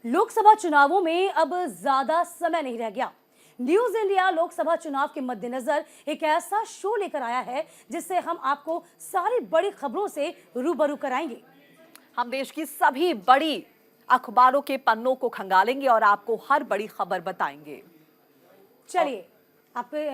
लोकसभा चुनावों में अब ज्यादा समय नहीं रह गया। न्यूज इंडिया लोकसभा चुनाव के मद्देनजर एक ऐसा शो लेकर आया है जिससे हम आपको सारी बड़ी खबरों से रूबरू कराएंगे। हम देश की सभी बड़ी अखबारों के पन्नों को खंगालेंगे और आपको हर बड़ी खबर बताएंगे। चलिए,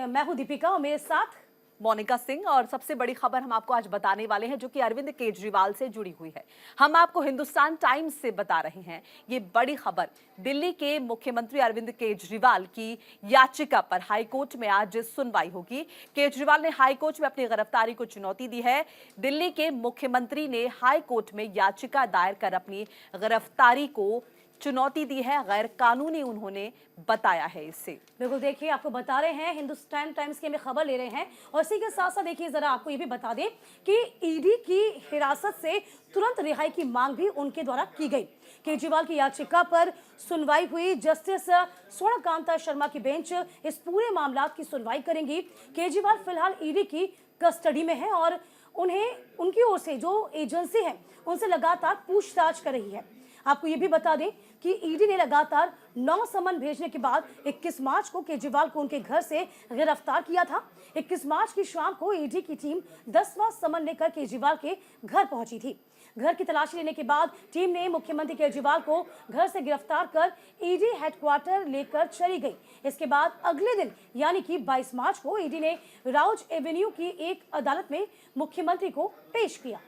मैं हूं दीपिका और मेरे साथ मोनिका सिंह। और सबसे बड़ी खबर हम आपको आज बताने वाले हैं जो कि अरविंद केजरीवाल से जुड़ी हुई है। हम आपको हिंदुस्तान टाइम्स से बता रहे हैं ये बड़ी खबर। दिल्ली के मुख्यमंत्री अरविंद केजरीवाल की याचिका पर हाईकोर्ट में आज सुनवाई होगी। केजरीवाल ने हाईकोर्ट में अपनी गिरफ्तारी को चुनौती दी है। दिल्ली के मुख्यमंत्री ने हाईकोर्ट में याचिका दायर कर अपनी गिरफ्तारी को चुनौती दी है। गैर कानूनी उन्होंने बताया है इसे। बिल्कुल, देखिए आपको बता रहे हैं, हिंदुस्तान टाइम्स की हमें खबर ले रहे हैं और इसी के साथ साथ देखिए जरा आपको ये भी बता दें कि ईडी की हिरासत से तुरंत रिहाई की मांग भी उनके द्वारा की गई। केजरीवाल की याचिका पर सुनवाई हुई। जस्टिस स्वर्णकांता शर्मा की बेंच इस पूरे मामला की सुनवाई करेंगी। केजरीवाल फिलहाल ईडी की कस्टडी में है और उनकी ओर से जो एजेंसी है उनसे लगातार पूछताछ कर रही है। आपको ये भी बता दें कि ईडी ने लगातार 9 समन भेजने के बाद 21 मार्च को केजरीवाल को उनके घर से गिरफ्तार किया था। 21 मार्च की शाम को ईडी की टीम 10वां समन लेकर केजरीवाल के घर पहुंची थी। घर की तलाशी लेने के बाद टीम ने मुख्यमंत्री केजरीवाल को घर से गिरफ्तार कर ईडी हेडक्वार्टर लेकर चली गई। इसके बाद अगले दिन यानी कि 22 मार्च को ईडी ने राउज एवेन्यू की एक अदालत में मुख्यमंत्री को पेश किया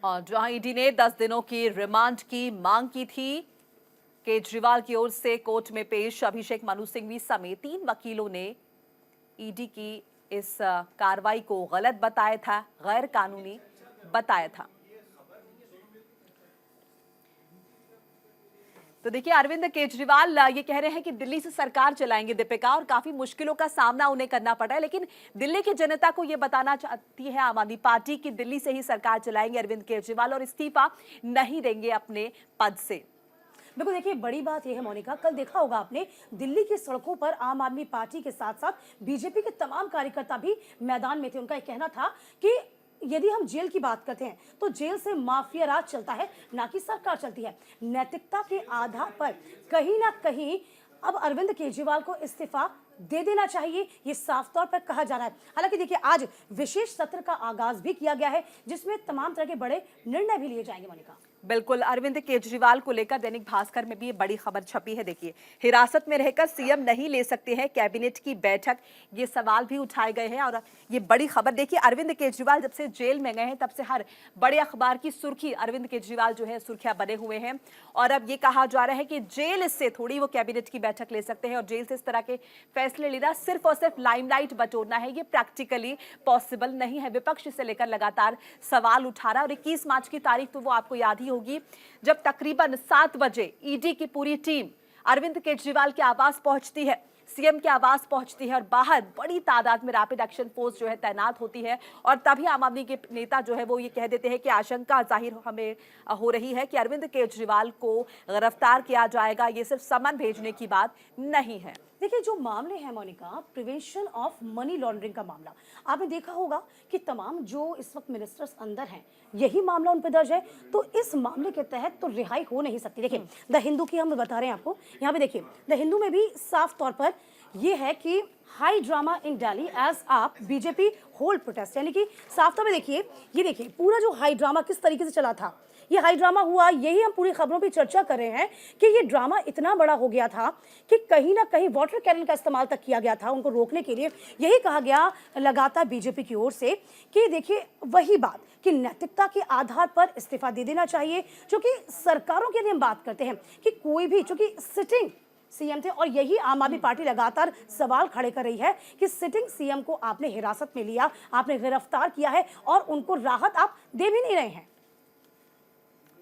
और जहां ईडी ने 10 दिनों की रिमांड की मांग की थी। केजरीवाल की ओर से कोर्ट में पेश अभिषेक मनु सिंघवी समेत 3 वकीलों ने ईडी की इस कार्रवाई को गलत बताया था, गैर कानूनी बताया था। तो देखिए, अरविंद केजरीवाल ये कह रहे हैं कि दिल्ली से सरकार चलाएंगे दीपिका, और काफी मुश्किलों का सामना उन्हें करना पड़ा है, लेकिन दिल्ली की जनता को ये बताना चाहती है आम आदमी पार्टी कि दिल्ली से ही सरकार चलाएंगे अरविंद केजरीवाल और इस्तीफा नहीं देंगे अपने पद से। बिल्कुल, देखिए बड़ी बात यह है मोनिका, कल देखा होगा आपने दिल्ली की सड़कों पर आम आदमी पार्टी के साथ साथ बीजेपी के तमाम कार्यकर्ता भी मैदान में थे। उनका कहना था कि यदि हम जेल की बात करते हैं तो जेल से माफिया राज चलता है, ना कि सरकार चलती है। नैतिकता के आधार पर कहीं ना कहीं अब अरविंद केजरीवाल को इस्तीफा दे देना चाहिए, ये साफ तौर पर कहा जा रहा है। हालांकि देखिए, आज विशेष सत्र का आगाज भी किया गया है जिसमें तमाम तरह के बड़े निर्णय भी लिए जाएंगे। मोनिका, बिल्कुल, अरविंद केजरीवाल को लेकर दैनिक भास्कर में भी ये बड़ी खबर छपी है। देखिए, हिरासत में रहकर सीएम नहीं ले सकते हैं कैबिनेट की बैठक, ये सवाल भी उठाए गए हैं और ये बड़ी खबर। देखिए, अरविंद केजरीवाल जब से जेल में गए हैं तब से हर बड़े अखबार की सुर्खी अरविंद केजरीवाल जो है सुर्खियां बने हुए हैं। और अब ये कहा जा रहा है कि जेल से थोड़ी वो कैबिनेट की बैठक ले सकते हैं और जेल से इस तरह के फैसले लेना सिर्फ और सिर्फ लाइमलाइट बटोरना है, ये प्रैक्टिकली पॉसिबल नहीं है। विपक्ष इसे लेकर लगातार सवाल उठा रहा है और 21 मार्च की तारीख तो वो आपको याद ही होगी जब तकरीबन 7 बजे ईडी की पूरी टीम अरविंद केजरीवाल के आवास पहुंचती है, सीएम के आवास पहुंचती है और बाहर बड़ी तादाद में रैपिड एक्शन फोर्स जो है तैनात होती है। और तभी आम आदमी के नेता जो है वो ये कह देते हैं कि आशंका जाहिर हमें हो रही है कि अरविंद केजरीवाल को गिरफ्तार किया जाएगा, ये सिर्फ समन भेजने की बात नहीं है। देखिए, जो मामले हैं Monika, prevention of money laundering का मामला, आपने देखा होगा कि तमाम जो इस वक्त मिनिस्टर्स अंदर हैं यही मामला उन पर दर्ज है, तो इस मामले के तहत तो रिहाई हो नहीं सकती। देखिए, द हिंदू की हम बता रहे हैं आपको, यहाँ पे देखिए द हिंदू में भी साफ तौर पर यह है कि high drama in Delhi as AAP BJP hold protest, यानी कि साफ तौर पर देखिए, ये देखिए पूरा जो हाई ड्रामा किस तरीके से चला था, ये हाई ड्रामा हुआ, यही हम पूरी खबरों पे चर्चा कर रहे हैं कि ये ड्रामा इतना बड़ा हो गया था कि कहीं ना कहीं वाटर कैनन का इस्तेमाल तक किया गया था उनको रोकने के लिए। यही कहा गया लगातार बीजेपी की ओर से कि देखिए वही बात कि नैतिकता के आधार पर इस्तीफा दे देना चाहिए। क्योंकि सरकारों की यदि हम बात करते हैं कि कोई भी, चूंकि सिटिंग सीएम थे और यही आम आदमी पार्टी लगातार सवाल खड़े कर रही है कि सिटिंग सीएम को आपने हिरासत में लिया, आपने गिरफ्तार किया है और उनको राहत आप दे भी नहीं रहे हैं।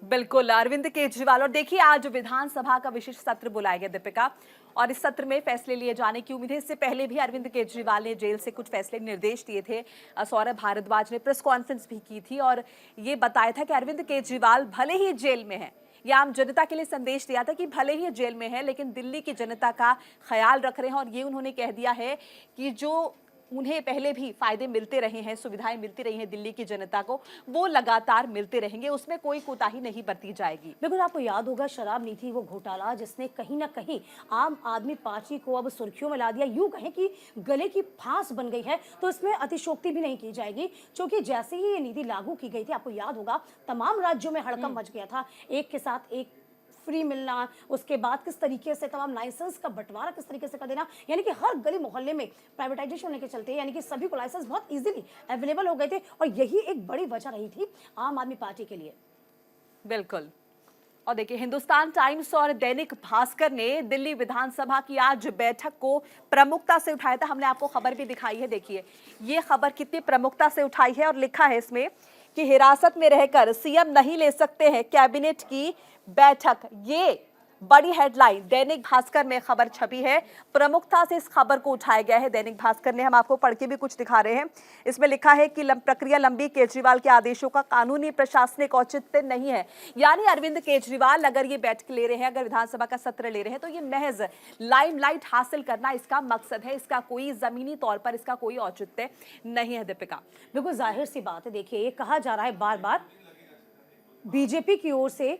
बिल्कुल, अरविंद केजरीवाल। और देखिए, आज विधानसभा का विशेष सत्र बुलाया गया दीपिका, और इस सत्र में फैसले लिए जाने की उम्मीद है। इससे पहले भी अरविंद केजरीवाल ने जेल से कुछ फैसले निर्देश दिए थे। सौरभ भारद्वाज ने प्रेस कॉन्फ्रेंस भी की थी और ये बताया था कि अरविंद केजरीवाल भले ही जेल में है, ये आम जनता के लिए संदेश दिया था कि भले ही जेल में है लेकिन दिल्ली की जनता का ख्याल रख रहे हैं। और ये उन्होंने कह दिया है कि जो उन्हें पहले भी फायदे मिलते रहे हैं, सुविधाएं मिलती रही हैं दिल्ली की जनता को, वो लगातार मिलते रहेंगे, उसमें कोई कोताही नहीं बरती जाएगी। बिल्कुल, आपको याद होगा शराब नीति वो घोटाला जिसने कहीं ना कहीं आम आदमी पार्टी को अब सुर्खियों में ला दिया, यूं कहें कि गले की फांस बन गई है। तो इसमें अतिशोक्ति भी नहीं की जाएगी, क्योंकि जैसे ही ये नीति लागू की गई थी, आपको याद होगा तमाम राज्यों में हड़कंप मच गया था, एक के साथ एक फ्री मिलना, उसके बाद किस तरीके से तमाम लाइसेंस का बंटवारा किस तरीके से कर देना, यानी कि हर गली मोहल्ले में प्राइवेटाइजेशन होने के चलते यानी कि सभी को लाइसेंस बहुत इजीली अवेलेबल हो गए थे, और यही एक बड़ी वजह रही थी आम आदमी पार्टी के लिए। बिल्कुल। और देखिए, हिंदुस्तान टाइम्स और दैनिक भास्कर ने दिल्ली विधानसभा की आज बैठक को प्रमुखता से उठाया था। हमने आपको खबर भी दिखाई है, देखिए ये खबर कितनी प्रमुखता से उठाई है, और लिखा है इसमें कि हिरासत में रहकर सीएम नहीं ले सकते हैं कैबिनेट की बैठक। ये बड़ी हेडलाइन दैनिक भास्कर में खबर छपी है, प्रमुखता से इस खबर को उठाया गया है दैनिक भास्कर ने। हम आपको पढ़ के भी कुछ दिखा रहे हैं। इसमें लिखा है कि प्रक्रिया लंबी, केजरीवाल के आदेशों का कानूनी प्रशासनिक औचित्य नहीं है। यानी अरविंद केजरीवाल अगर ये बैठक ले रहे हैं, अगर विधानसभा का सत्र ले रहे हैं, तो ये महज लाइमलाइट हासिल करना इसका मकसद है, इसका कोई जमीनी तौर पर इसका कोई औचित्य नहीं है। दीपिका, बिल्कुल जाहिर सी बात है, देखिए ये कहा जा रहा है बार बार बीजेपी की ओर से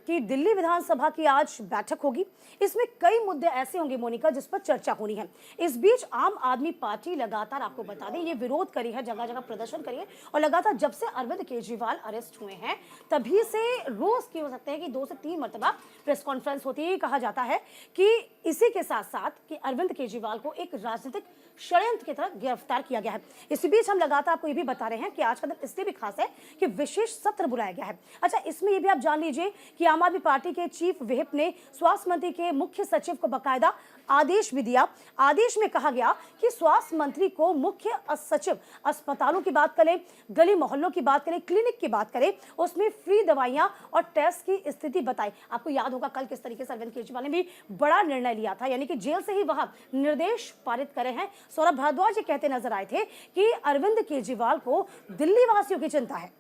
कि दिल्ली विधानसभा की आज बैठक होगी, इसमें कई मुद्दे ऐसे होंगे मोनिका जिस पर चर्चा होनी है। इस बीच आम आदमी पार्टी लगातार, आपको बता दें, ये विरोध करी है, जगह जगह प्रदर्शन करी है, और लगातार जब से अरविंद केजरीवाल अरेस्ट हुए हैं तभी से रोज की हो सकते हैं कि 2 से 3 मरतबा प्रेस कॉन्फ्रेंस होती है। कहा जाता है कि इसी के साथ साथ कि अरविंद केजरीवाल को एक राजनीतिक षड्यंत्र की तरह गिरफ्तार किया गया है। इसी बीच हम लगातार आपको ये भी बता रहे हैं कि आज का दिन इसलिए भी खास है कि विशेष सत्र बुलाया गया है। अच्छा, इसमें ये भी आप जान लीजिए कि आम आदमी पार्टी के चीफ व्हिप ने स्वास्थ्य मंत्री के मुख्य सचिव को बकायदा आदेश भी दिया। आदेश में कहा गया कि स्वास्थ्य मंत्री को मुख्य सचिव अस्पतालों की बात करें, गली मोहल्लों की बात करें, क्लिनिक की बात करें, उसमें फ्री दवाइयां और टेस्ट की स्थिति बताई। आपको याद होगा कल किस तरीके से अरविंद केजरीवाल ने भी बड़ा निर्णय लिया था, यानी कि जेल से ही वहां निर्देश पारित करे हैं। सौरभ भारद्वाज ये कहते नजर आए थे कि अरविंद केजरीवाल को दिल्ली वासियों की चिंता है।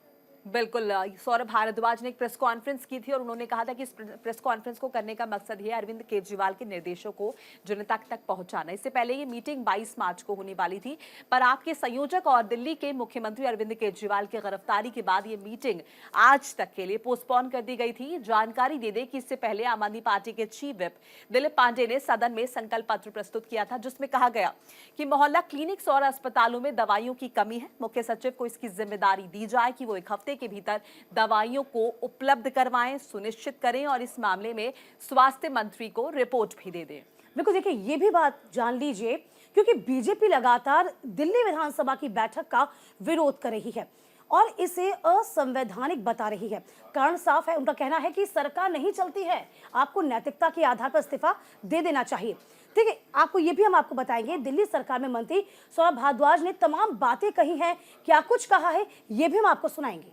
बिल्कुल, सौरभ भारद्वाज ने एक प्रेस कॉन्फ्रेंस की थी और उन्होंने कहा था कि इस प्रेस कॉन्फ्रेंस को करने का मकसद है अरविंद केजरीवाल के निर्देशों को जनता तक पहुंचाना। इससे पहले ये मीटिंग 22 मार्च को होने वाली थी, पर आपके संयोजक और दिल्ली के मुख्यमंत्री अरविंद केजरीवाल की गिरफ्तारी के बाद ये मीटिंग आज तक के लिए पोस्टपोन कर दी गई थी। जानकारी दे दें कि इससे पहले आम आदमी पार्टी के चीफ व्हिप दिलीप पांडे ने सदन में संकल्प पत्र प्रस्तुत किया था, जिसमें कहा गया कि मोहल्ला क्लिनिक्स और अस्पतालों में दवाइयों की कमी है। मुख्य सचिव को इसकी जिम्मेदारी दी जाए कि वो 1 हफ्ते के भीतर दवाइयों को उपलब्ध करवाएं, सुनिश्चित करें और इस मामले में स्वास्थ्य मंत्री को रिपोर्ट भी दे दें। बिल्कुल, देखिए ये भी बात जान लीजिए, क्योंकि बीजेपी लगातार दिल्ली विधानसभा की बैठक का विरोध कर रही है और इसे असंवैधानिक बता रही है। कारण साफ है, उनका कहना है कि सरकार नहीं चलती है, आपको नैतिकता के आधार पर इस्तीफा दे देना चाहिए। ठीक है, आपको ये भी हम आपको बताएंगे, दिल्ली सरकार में मंत्री सौरभ भारद्वाज ने तमाम बातें कही हैं, क्या कुछ कहा है ये भी हम आपको सुनाएंगे।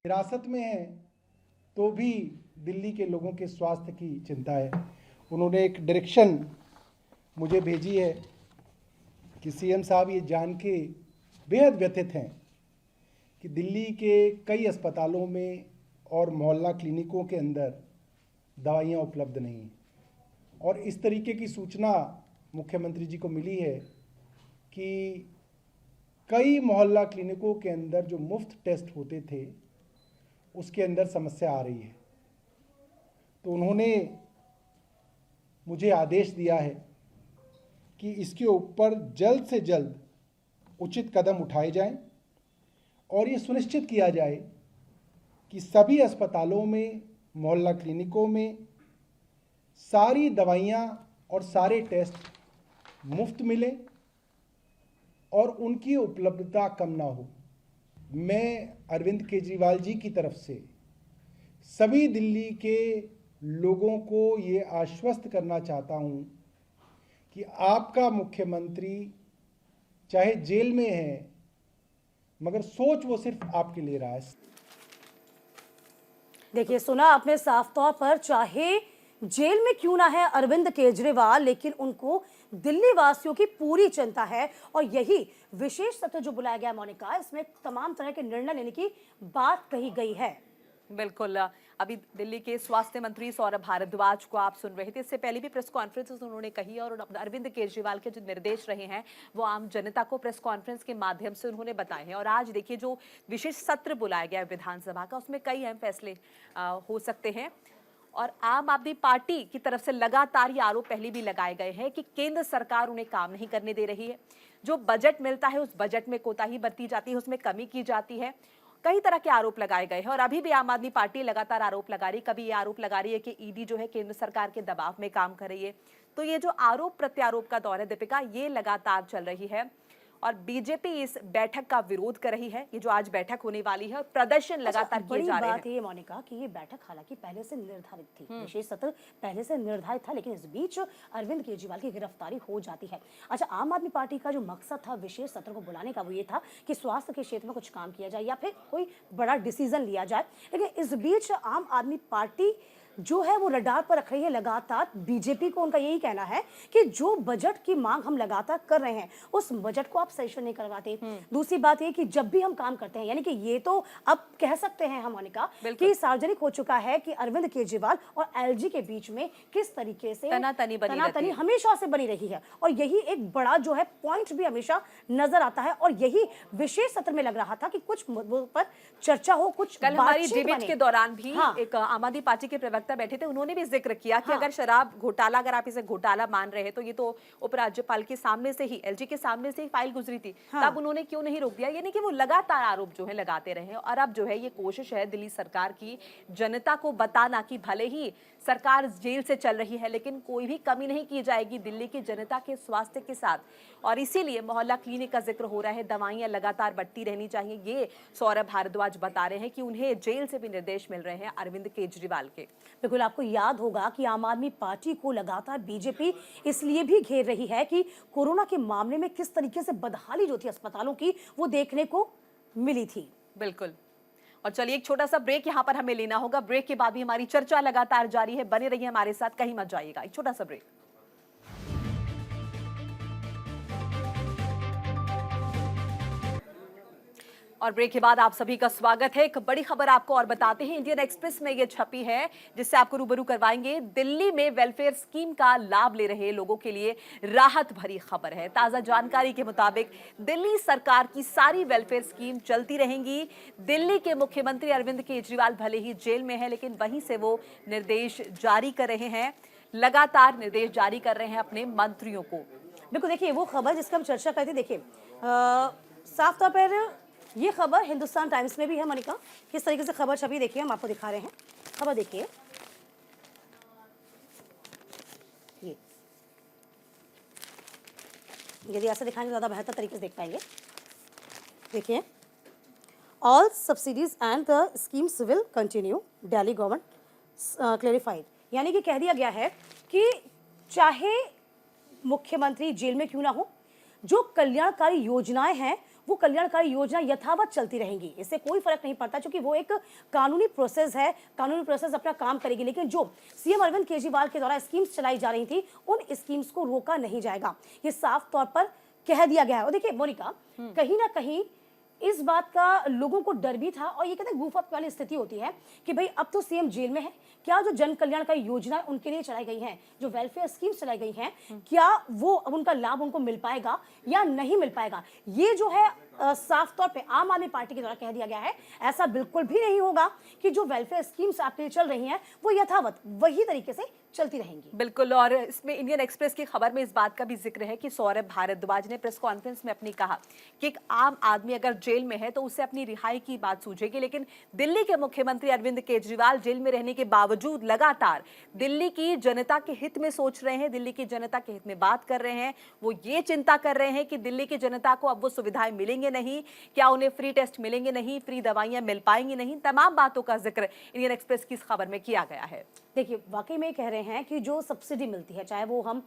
हिरासत में है तो भी दिल्ली के लोगों के स्वास्थ्य की चिंता है। उन्होंने एक डायरेक्शन मुझे भेजी है कि सीएम साहब ये जान के बेहद व्यथित हैं कि दिल्ली के कई अस्पतालों में और मोहल्ला क्लिनिकों के अंदर दवाइयाँ उपलब्ध नहीं हैं, और इस तरीके की सूचना मुख्यमंत्री जी को मिली है कि कई मोहल्ला क्लिनिकों के अंदर जो मुफ्त टेस्ट होते थे उसके अंदर समस्या आ रही है। तो उन्होंने मुझे आदेश दिया है कि इसके ऊपर जल्द से जल्द उचित कदम उठाए जाएं और ये सुनिश्चित किया जाए कि सभी अस्पतालों में, मोहल्ला क्लिनिकों में सारी दवाइयाँ और सारे टेस्ट मुफ्त मिले और उनकी उपलब्धता कम ना हो। मैं अरविंद केजरीवाल जी की तरफ से सभी दिल्ली के लोगों को ये आश्वस्त करना चाहता हूँ कि आपका मुख्यमंत्री चाहे जेल में है, मगर सोच वो सिर्फ आपके लिए रहा है। देखिए, सुना आपने साफ तौर पर, चाहे जेल में क्यों ना है अरविंद केजरीवाल, लेकिन उनको दिल्ली वासियों की पूरी चिंता है। और यही विशेष सत्र जो बुलाया गया मोनिका, इसमें तमाम तरह के निर्णय लेने की बात कही गई है। बिल्कुल। अभी दिल्ली के स्वास्थ्य मंत्री सौरभ भारद्वाज को आप सुन रहे थे। इससे पहले भी प्रेस कॉन्फ्रेंस उन्होंने कही और अरविंद केजरीवाल के जो निर्देश रहे हैं वो आम जनता को प्रेस कॉन्फ्रेंस के माध्यम से उन्होंने बताए हैं। और आज देखिए जो विशेष सत्र बुलाया गया है विधानसभा का, उसमें कई अहम फैसले हो सकते हैं। और आम आदमी पार्टी की तरफ से लगातार ये आरोप पहले भी लगाए गए हैं कि केंद्र सरकार उन्हें काम नहीं करने दे रही है, जो बजट मिलता है उस बजट में कोताही बरती जाती है, उसमें कमी की जाती है। कई तरह के आरोप लगाए गए हैं और अभी भी आम आदमी पार्टी लगातार आरोप लगा रही है। कभी ये आरोप लगा रही है कि ईडी जो है केंद्र सरकार के दबाव में काम कर रही है। तो ये जो आरोप प्रत्यारोप का दौर है दीपिका, ये लगातार चल रही है और बीजेपी इस बैठक का विरोध कर रही है। ये जो आज बैठक होने वाली है और प्रदर्शन लगातार किए जा रहे हैं। बड़ी बात है ये मोनिका कि ये बैठक हालांकि पहले से निर्धारित थी, विशेष सत्र पहले से निर्धारित था, लेकिन इस बीच अरविंद केजरीवाल की गिरफ्तारी हो जाती है। अच्छा, आम आदमी पार्टी का जो मकसद था विशेष सत्र को बुलाने का वो ये था कि स्वास्थ्य के क्षेत्र में कुछ काम किया जाए या फिर कोई बड़ा डिसीजन लिया जाए, लेकिन इस बीच आम आदमी पार्टी जो है वो रडार पर रख रही है लगातार बीजेपी को। उनका यही कहना है कि जो बजट की मांग हम लगातार कर रहे हैं उस बजट को आप सेशन नहीं करवाते। दूसरी बात ये कि जब भी हम काम करते हैं, यानी कि ये तो अब कह सकते हैं हम मोनिका कि सार्वजनिक हो चुका है कि अरविंद केजरीवाल और एलजी के बीच में किस तरीके से तनातनी हमेशा से बनी रही है और यही एक बड़ा जो है पॉइंट भी हमेशा नजर आता है। और यही विशेष सत्र में लग रहा था कि कुछ मुद्दों पर चर्चा हो, कुछ कल हमारी डिबेट के दौरान भी एक आम आदमी पार्टी के प्रवक्ता बैठे थे, उन्होंने भी जिक्र किया कि अगर शराब घोटाला, अगर आप इसे घोटाला मान रहे हैं तो ये तो उपराज्यपाल के सामने से ही, एलजी के सामने से ही फाइल गुजरी थी, तब उन्होंने क्यों नहीं रोक दिया। यानी कि वो लगातार आरोप जो है लगाते रहे और अब जो है ये कोशिश है दिल्ली सरकार की जनता को बताना कि भले ही सरकार जेल से चल रही है लेकिन कोई भी कमी नहीं की जाएगी दिल्ली की जनता के स्वास्थ्य के साथ। और इसीलिए मोहल्ला क्लिनिक का जिक्र हो रहा है, दवाइयां लगातार बढ़ती रहनी चाहिए। ये सौरभ भारद्वाज बता रहे हैं कि उन्हें जेल से भी निर्देश मिल रहे हैं अरविंद केजरीवाल के। बिल्कुल, आपको याद होगा कि आम आदमी पार्टी को लगातार बीजेपी इसलिए भी घेर रही है कि कोरोना के मामले में किस तरीके से बदहाली जो थी अस्पतालों की वो देखने को मिली थी। बिल्कुल। और चलिए एक छोटा सा ब्रेक यहाँ पर हमें लेना होगा। ब्रेक के बाद भी हमारी चर्चा लगातार जारी है, बने रहिए हमारे साथ, कहीं मत जाइएगा। एक छोटा सा ब्रेक। और ब्रेक के बाद आप सभी का स्वागत है। एक बड़ी खबर आपको और बताते हैं, इंडियन एक्सप्रेस में ये छपी है जिससे आपको रूबरू करवाएंगे। दिल्ली में वेलफेयर स्कीम का लाभ ले रहे लोगों के लिए राहत भरी खबर है। ताजा जानकारी के मुताबिक दिल्ली सरकार की सारी वेलफेयर स्कीम चलती रहेंगी। दिल्ली के मुख्यमंत्री अरविंद केजरीवाल भले ही जेल में है लेकिन वहीं से वो निर्देश जारी कर रहे हैं, लगातार निर्देश जारी कर रहे हैं अपने मंत्रियों को। बिल्कुल, देखिए वो खबर जिसका हम चर्चा करते, देखिए साफ तौर पर ये खबर हिंदुस्तान टाइम्स में भी है मोनिका। किस तरीके से खबर छपी देखिए, हम आपको दिखा रहे हैं। खबर देखिए, ये यदि ऐसे दिखाएंगे ज़्यादा बेहतर तरीके से देख पाएंगे। देखिए, all subsidies and the schemes will continue, Delhi government clarified. यानी कि कह दिया गया है कि चाहे मुख्यमंत्री जेल में क्यों ना हो, जो कल्याणकारी योजनाएं हैं वो कल्याणकारी योजना यथावत चलती रहेंगी, इससे कोई फर्क नहीं पड़ता क्योंकि वो एक कानूनी प्रोसेस है, कानूनी प्रोसेस अपना काम करेगी। लेकिन जो सीएम अरविंद केजरीवाल के द्वारा स्कीम्स चलाई जा रही थी उन स्कीम्स को रोका नहीं जाएगा, ये साफ तौर पर कह दिया गया है। और देखिए मोनिका, कहीं ना कहीं इस बात का लोगों को डर भी था और ये कहते हैं गूफ अप वाली स्थिति होती है कि भाई अब तो सीएम जेल में है, क्या जो जन कल्याणकारी योजनाएं उनके लिए चलाई गई हैं, जो वेलफेयर स्कीम्स चलाई गई हैं, क्या वो अब उनका लाभ उनको मिल पाएगा या नहीं मिल पाएगा। ये जो है साफ तौर पे आम आदमी पार्टी के द्वारा कह दिया गया है। ऐसा बिल्कुल भी नहीं होगा कि जो वेलफेयर स्कीम्स आपके लिए चल रही हैं वो यथावत वही तरीके से चलती रहेंगी। बिल्कुल, और इसमें इंडियन एक्सप्रेस की खबर में इस बात का भी जिक्र है कि सौरभ भारद्वाज ने प्रेस कॉन्फ्रेंस में अपनी कहा कि एक आम आदमी अगर जेल में है तो उसे अपनी रिहाई की बात सूझेगी, लेकिन दिल्ली के मुख्यमंत्री अरविंद केजरीवाल जेल में रहने के बावजूद लगातार दिल्ली की जनता के हित में सोच रहे हैं, दिल्ली की जनता के हित में बात कर रहे हैं। वो ये चिंता कर रहे हैं कि दिल्ली की जनता को अब वो सुविधाएं मिलेंगे नहीं, क्या उन्हें फ्री टेस्ट मिलेंगे नहीं, फ्री दवाइयां मिल पाएंगी नहीं, तमाम बातों का जिक्र इंडियन एक्सप्रेस की इस खबर में किया गया है। देखिए वाकई में कह रहे हैं कि जो सब्सिडी मिलती है, चाहे वो हम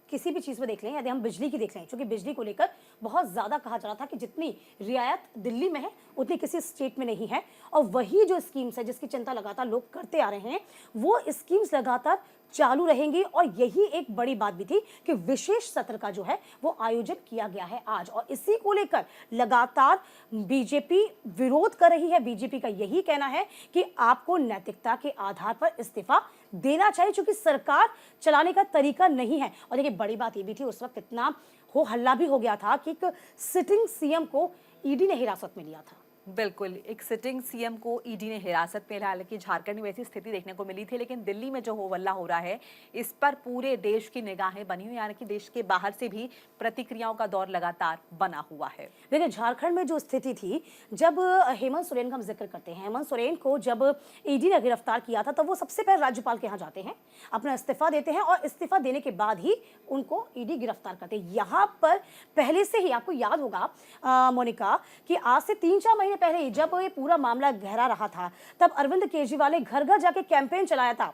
किसी भी चीज़ में देख लें, यदि हम बिजली की देख लें, क्योंकि बिजली को लेकर बहुत ज़्यादा कहा जा रहा था कि जितनी रियायत दिल्ली में है उतनी किसी स्टेट में नहीं है, और वही जो स्कीम्स है जिसकी चिंता लगातार लोग करते आ रहे हैं वो स्कीम्स लगातार चालू रहेंगी। और यही एक बड़ी बात भी थी कि विशेष सत्र का जो है वो आयोजन किया गया है आज, और इसी को लेकर लगातार बीजेपी विरोध कर रही है। बीजेपी का यही कहना है कि आपको नैतिकता के आधार पर इस्तीफा देना चाहिए, क्योंकि सरकार चलाने का तरीका नहीं है। और देखिए बड़ी बात ये भी थी, उस वक्त इतना हो हल्ला भी हो गया था कि एक सिटिंग सीएम को ईडी ने हिरासत में लिया था। बिल्कुल, एक सिटिंग सीएम को ईडी ने हिरासत में लिया। हालांकि झारखंड में वैसी स्थिति देखने को मिली थी, लेकिन दिल्ली में जो होहल्ला हो रहा है इस पर पूरे देश की निगाहें बनी हुई, यानी कि देश के बाहर से भी प्रतिक्रियाओं का दौर लगातार बना हुआ है। देखिए झारखंड में जो स्थिति थी, जब हेमंत सोरेन का हम जिक्र करते हैं, हेमंत सोरेन को जब ईडी ने गिरफ्तार किया था तब वो सबसे पहले राज्यपाल के यहाँ जाते हैं, अपना इस्तीफा देते हैं, और इस्तीफा देने के बाद ही उनको ईडी गिरफ्तार करते हैं। यहाँ पर पहले से ही आपको याद होगा मोनिका कि आज से 3-4 महीने पहले ही जब ये पूरा मामला गहरा रहा था, तब अरविंद केजरीवाल ने घर घर जाके कैंपेन चलाया था।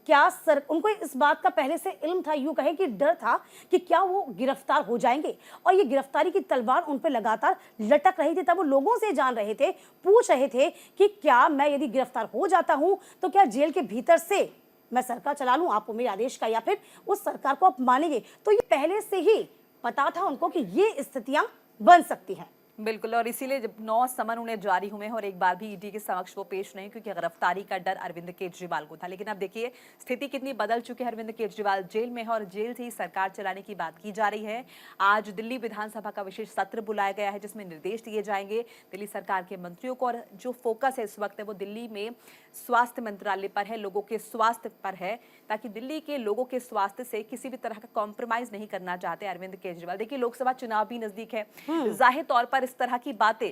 क्या उनको इस बात का पहले से इल्म था, यूं कहे कि डर था कि क्या वो गिरफ्तार हो जाएंगे, और ये गिरफ्तारी की तलवार उन पर लगातार लटक रही थी। तब वो लोगों से जान रहे थे, पूछ रहे थे कि क्या मैं यदि गिरफ्तार हो जाता हूं तो क्या जेल के भीतर से मैं सरकार चला लूं आपको मेरे आदेश का, या फिर उस सरकार को आप मानेंगे। तो ये पहले से ही पता था उनको कि ये स्थितियां बन सकती हैं। बिल्कुल, और इसीलिए जब 9 समन उन्हें जारी हुए हैं और एक बार भी ईडी के समक्ष वो पेश नहीं, क्योंकि गिरफ्तारी का डर अरविंद केजरीवाल को था। लेकिन अब देखिए स्थिति कितनी बदल चुकी है। अरविंद केजरीवाल जेल में है और जेल से ही सरकार चलाने की बात की जा रही है। आज दिल्ली विधानसभा का विशेष सत्र बुलाया गया है, जिसमें निर्देश दिए जाएंगे दिल्ली सरकार के मंत्रियों को, और जो फोकस है इस वक्त है वो दिल्ली में स्वास्थ्य मंत्रालय पर है, लोगों के स्वास्थ्य पर है, ताकि दिल्ली के लोगों के स्वास्थ्य से किसी भी तरह का कॉम्प्रोमाइज नहीं करना चाहते अरविंद केजरीवाल। देखिए लोकसभा चुनाव भी नजदीक है, जाहिर तौर पर इस तरह की बातें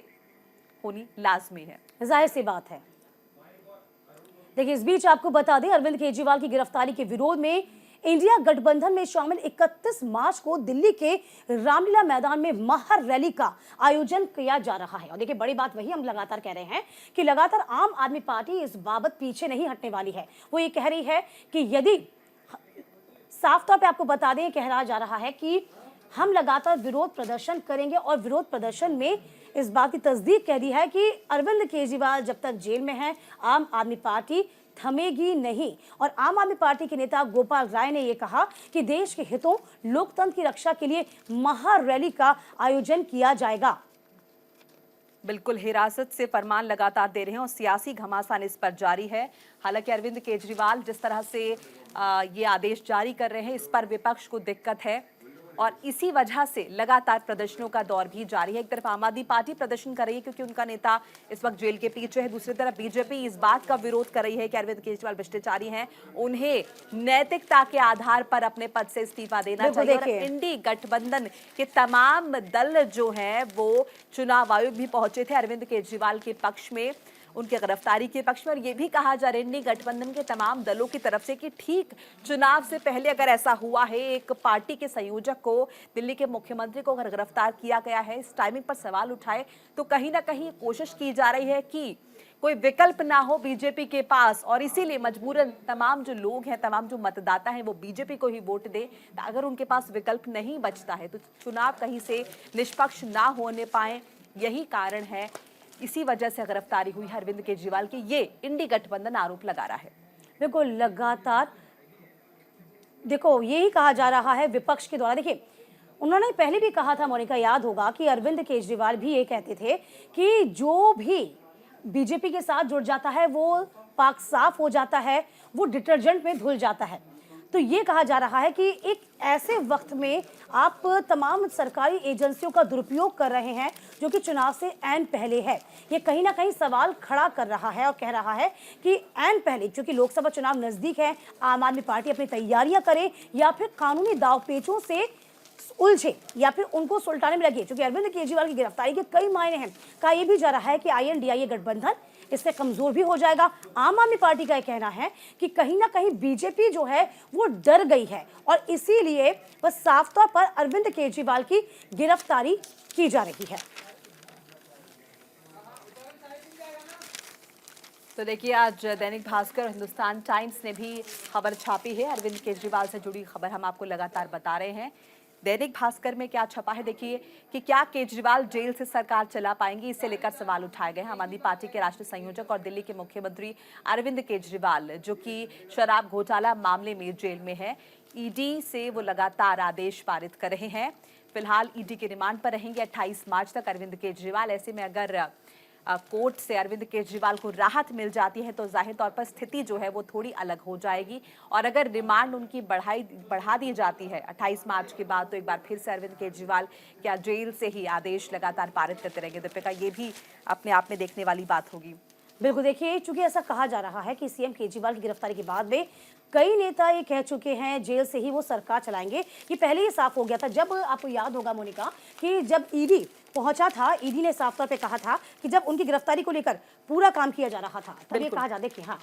होनी लाजमी है, जाहिर सी बात है। देखिए इस बीच आपको बता दें, अरविंद केजरीवाल की गिरफ्तारी के विरोध में इंडिया गठबंधन में शामिल 31 मार्च को दिल्ली के रामलीला मैदान में महार रैली का आयोजन किया जा रहा है। और देखिए बड़ी बात वही हम लगातार कह रहे हैं कि लगातार आम आदमी पार्टी इस बाबत पीछे नहीं हटने वाली है। वो ये कह रही है कि यदि साफ तौर पे आपको बता दें, कहा जा रहा है कि हम लगातार विरोध प्रदर्शन करेंगे, और विरोध प्रदर्शन में इस बात की तस्दीक कह दी है कि अरविंद केजरीवाल जब तक जेल में है आम आदमी पार्टी थमेगी नहीं। और आम आदमी पार्टी के नेता गोपाल राय ने यह कहा कि देश के हितों, लोकतंत्र की रक्षा के लिए महार रैली का आयोजन किया जाएगा। बिल्कुल, हिरासत से फरमान लगातार दे रहे हैं और सियासी घमासान इस पर जारी है। हालांकि अरविंद केजरीवाल जिस तरह से ये आदेश जारी कर रहे हैं, इस पर विपक्ष को दिक्कत है, और इसी वजह से लगातार प्रदर्शनों का दौर भी जारी है। एक तरफ आम आदमी पार्टी प्रदर्शन कर रही है क्योंकि उनका नेता इस वक्त जेल के पीछे है, दूसरी तरफ बीजेपी इस बात का विरोध कर रही है कि अरविंद केजरीवाल भ्रष्टाचारी हैं, उन्हें नैतिकता के आधार पर अपने पद से इस्तीफा देना चाहिए। और इंडी गठबंधन के तमाम दल जो हैं वो चुनाव आयोग भी पहुंचे थे अरविंद केजरीवाल के पक्ष में, उनकी गिरफ्तारी के पक्ष में। और ये भी कहा जा रहा है इंडी गठबंधन के तमाम दलों की तरफ से कि ठीक चुनाव से पहले अगर ऐसा हुआ है, एक पार्टी के संयोजक को, दिल्ली के मुख्यमंत्री को अगर गिरफ्तार किया गया है, इस टाइमिंग पर सवाल उठाए, तो कहीं ना कहीं कोशिश की जा रही है कि कोई विकल्प ना हो बीजेपी के पास, और इसीलिए मजबूरन तमाम जो लोग हैं, तमाम जो मतदाता हैं वो बीजेपी को ही वोट दे। अगर उनके पास विकल्प नहीं बचता है तो चुनाव कहीं से निष्पक्ष ना होने पाए, यही कारण है। इसी वजह से गिरफ्तारी हुई है अरविंद केजरीवाल की, ये इंडी गठबंधन आरोप लगा रहा है। बिल्कुल, लगातार देखो यही कहा जा रहा है विपक्ष के द्वारा। देखिए उन्होंने पहले भी कहा था, मोनिका याद होगा, कि अरविंद केजरीवाल भी ये कहते थे कि जो भी बीजेपी के साथ जुड़ जाता है वो पाक साफ हो जाता है, वो डिटर्जेंट में धुल जाता है। तो ये कहा जा रहा है कि एक ऐसे वक्त में आप तमाम सरकारी एजेंसियों का दुरुपयोग कर रहे हैं जो कि चुनाव से ऐन पहले है। ये कहीं ना कहीं सवाल खड़ा कर रहा है और कह रहा है कि ऐन पहले, क्योंकि लोकसभा चुनाव नजदीक है, आम आदमी पार्टी अपनी तैयारियां करे या फिर कानूनी दावपेचों से उलझे या फिर उनको सुलटाने में लगे। क्योंकि अरविंद केजरीवाल की गिरफ्तारी के कई मायने हैं। कहा यह भी जा रहा है कि INDIA गठबंधन इससे कमजोर भी हो जाएगा। आम आदमी पार्टी का यह कहना है कि कहीं ना कहीं बीजेपी जो है वो डर गई है, और इसीलिए वह साफ तौर पर अरविंद केजरीवाल की गिरफ्तारी की जा रही है। तो देखिए आज दैनिक भास्कर और हिंदुस्तान टाइम्स ने भी खबर छापी है। अरविंद केजरीवाल से जुड़ी खबर हम आपको लगातार बता रहे हैं। दैनिक भास्कर में क्या छपा है देखिए कि क्या केजरीवाल जेल से सरकार चला पाएंगे, इसे लेकर सवाल उठाए गए हैं। आम आदमी पार्टी के राष्ट्रीय संयोजक और दिल्ली के मुख्यमंत्री अरविंद केजरीवाल, जो कि शराब घोटाला मामले में जेल में है, ईडी से वो लगातार आदेश पारित कर रहे हैं। फिलहाल ईडी के रिमांड पर रहेंगे 28 मार्च तक अरविंद केजरीवाल। ऐसे में अगर कोर्ट से अरविंद केजरीवाल को राहत मिल जाती है तो जाहिर तौर पर स्थिति जो है वो थोड़ी अलग हो जाएगी, और अगर रिमांड उनकी बढ़ा दी जाती है 28 मार्च के बाद, तो एक बार फिर से अरविंद केजरीवाल क्या जेल से ही आदेश लगातार पारित करते रहेंगे? दीपिका, ये भी अपने आप में देखने वाली बात होगी। बिल्कुल, देखिए चूंकि ऐसा कहा जा रहा है कि सीएम केजरीवाल की गिरफ्तारी के बाद में कई नेता ये कह चुके हैं जेल से ही वो सरकार चलाएंगे। ये पहले ही साफ हो गया था, जब आपको याद होगा मोनिका कि जब ईडी पहुंचा था, ईडी ने साफ तौर पे कहा था कि जब उनकी गिरफ्तारी को लेकर पूरा काम किया जा रहा था तब ये कहा जा, देखिए हाँ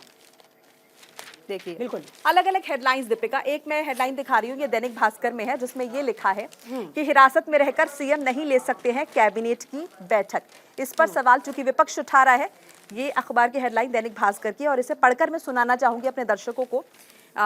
देखिए बिल्कुल अलग अलग हेडलाइंस दीपिका, एक मैं हेडलाइन दिखा रही हूँ, ये दैनिक भास्कर में है, जिसमें ये लिखा है कि हिरासत में रहकर सीएम नहीं ले सकते हैं कैबिनेट की बैठक। इस पर सवाल चूंकि विपक्ष उठा रहा है, ये अखबार की हेडलाइन दैनिक भास्कर की, और इसे पढ़कर मैं सुनाना चाहूंगी अपने दर्शकों को।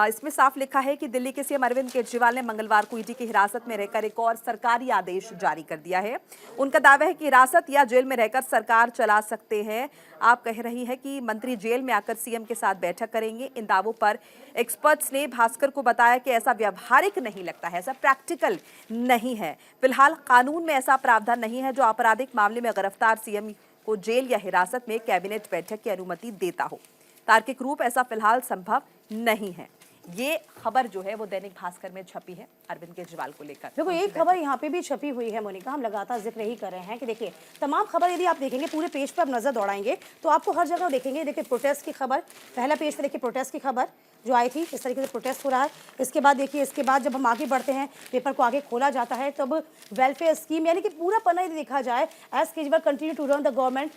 इसमें साफ लिखा है कि दिल्ली के सीएम अरविंद केजरीवाल ने मंगलवार को ईडी की हिरासत में रहकर एक और सरकारी आदेश जारी कर दिया है। उनका दावा है कि हिरासत या जेल में रहकर सरकार चला सकते हैं। आप कह रही है कि मंत्री जेल में आकर सीएम के साथ बैठक करेंगे। इन दावों पर एक्सपर्ट्स ने भास्कर को बताया कि ऐसा व्यावहारिक नहीं लगता है, ऐसा प्रैक्टिकल नहीं है। फिलहाल कानून में ऐसा प्रावधान नहीं है जो आपराधिक मामले में गिरफ्तार सीएम को जेल या हिरासत में कैबिनेट बैठक की अनुमति देता हो। तार्किक रूप ऐसा फिलहाल संभव नहीं है। ये खबर जो है वो दैनिक भास्कर में छपी है अरविंद केजरीवाल को लेकर। देखो एक खबर यहाँ पे भी छपी हुई है मोनिका, हम लगातार जिक्र ही कर रहे हैं कि देखिए तमाम खबर यदि आप देखेंगे पूरे पेज पर आप नजर दौड़ाएंगे तो आपको हर जगह देखेंगे। देखिए प्रोटेस्ट की खबर, पहला पेज पे देखिए प्रोटेस्ट की खबर जो आई थी, इस तरीके से प्रोटेस्ट हो रहा है। इसके बाद देखिए, इसके बाद जब हम आगे बढ़ते हैं, पेपर को आगे खोला जाता है, तब वेलफेयर स्कीम, यानी कि पूरा पन्ना यदि देखा जाए, as Kejriwal continue to run the government.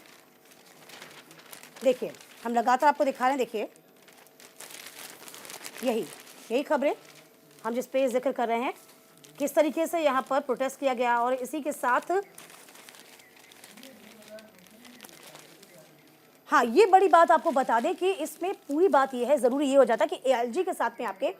देखिए हम लगातार आपको दिखा रहे हैं, देखिए यही खबरें हम जिस पे जिक्र कर रहे हैं, किस तरीके से यहाँ पर प्रोटेस्ट किया गया। और इसी के साथ हाँ, ये बड़ी बात आपको बता दें कि इसमें पूरी बात ये है, जरूरी ये हो जाता है कि एएलजी के साथ में आपके